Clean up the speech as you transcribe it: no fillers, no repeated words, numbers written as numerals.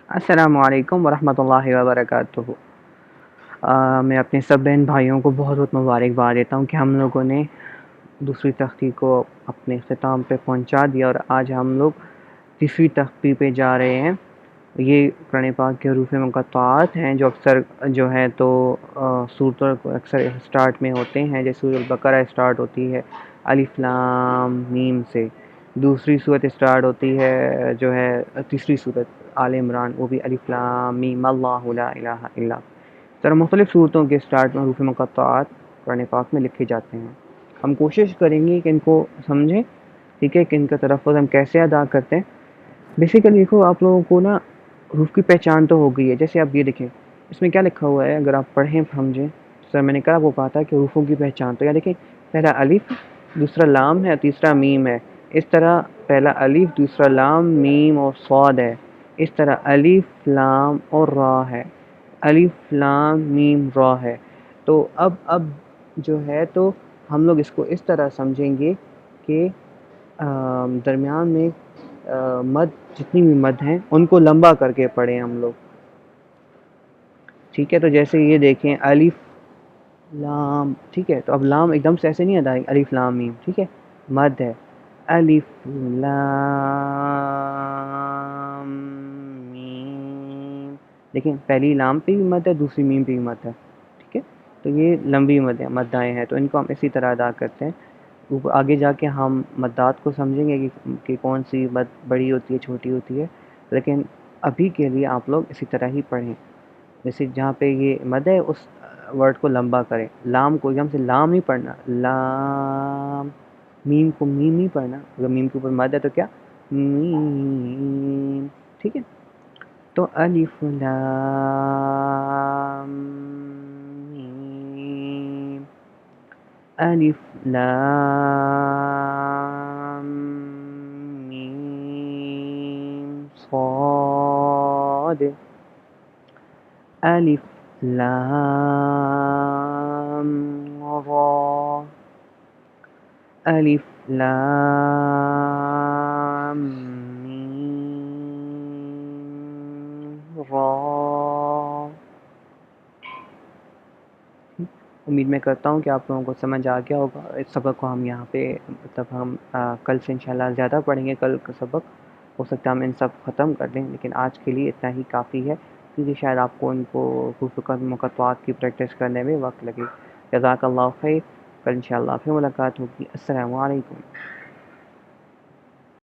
السلام علیکم ورحمۃ اللہ وبرکاتہ۔ میں اپنے سب بہن بھائیوں کو بہت بہت مبارکباد دیتا ہوں کہ ہم لوگوں نے دوسری تختی کو اپنے اختتام پہ پہنچا دیا، اور آج ہم لوگ تیسری تختی پہ جا رہے ہیں۔ یہ قرآن پاک کے حروف مقطعات ہیں جو اکثر جو ہے تو سورتوں کو اکثر اسٹارٹ میں ہوتے ہیں، جیسے سورۃ البقرہ اسٹارٹ ہوتی ہے الف لام میم سے، دوسری صورت اسٹارٹ ہوتی ہے جو ہے تیسری صورت آل عمران، وہ بھی الف لام میم اللہ لا الہ الا۔ طرح مختلف صورتوں کے اسٹارٹ میں حروف مقطعات قرآن پاک میں لکھے جاتے ہیں۔ ہم کوشش کریں گے کہ ان کو سمجھیں، ٹھیک ہے، کہ ان کا تلفظ ہم کیسے ادا کرتے ہیں۔ بیسیکلی دیکھو، آپ لوگوں کو نا حروف کی پہچان تو ہو گئی ہے۔ جیسے آپ یہ دیکھیں، اس میں کیا لکھا ہوا ہے، اگر آپ پڑھیں سمجھیں، سر میں نے کہا وہ کہا تھا کہ حروفوں کی پہچان، تو یا دیکھیں پہلا الف، دوسرا لام ہے، تیسرا میم ہے۔ اس طرح پہلا الف، دوسرا لام، میم اور صاد ہے۔ اس طرح الف لام اور را ہے، الف لام میم را ہے۔ تو اب جو ہے تو ہم لوگ اس کو اس طرح سمجھیں گے کہ درمیان میں مد، جتنی بھی مد ہیں ان کو لمبا کر کے پڑھیں ہم لوگ، ٹھیک ہے۔ تو جیسے یہ دیکھیں الف لام، ٹھیک ہے، تو اب لام ایک دم سے ایسے نہیں ادا ہے، الف لام میم، ٹھیک ہے، مد ہے الف لام میم، لیکن پہلی لام پہ بھی مد ہے، دوسری میم پہ بھی مد ہے، ٹھیک ہے۔ تو یہ لمبی مدائیں ہیں، تو ان کو ہم اسی طرح ادا کرتے ہیں۔ آگے جا کے ہم مدات کو سمجھیں گے کہ کون سی مد بڑی ہوتی ہے، چھوٹی ہوتی ہے، لیکن ابھی کے لیے آپ لوگ اسی طرح ہی پڑھیں۔ جیسے جہاں پہ یہ مد ہے اس ورڈ کو لمبا کریں، لام کو ایک دم سے لام نہیں پڑھنا، لام، میم کو میم نہیں پڑھنا، اگر میم کے اوپر مد ہے تو کیا میم، ٹھیک ہے۔ تو الف لام میم، الف لام میم صاد، الف لام را، الف لام میم را۔ امید میں کرتا ہوں کہ آپ لوگوں کو سمجھ آ گیا ہوگا۔ اس سبق کو ہم یہاں پہ مطلب ہم کل سے انشاءاللہ زیادہ پڑھیں گے۔ کل کا سبق ہو سکتا ہے ہم ان سب ختم کر دیں، لیکن آج کے لیے اتنا ہی کافی ہے، کیونکہ شاید آپ کو ان کو حروف مقطعات کی پریکٹس کرنے میں وقت لگے۔ جزاک اللہ خیر، کل انشاءاللہ پھر ملاقات ہوگی۔ السلام علیکم۔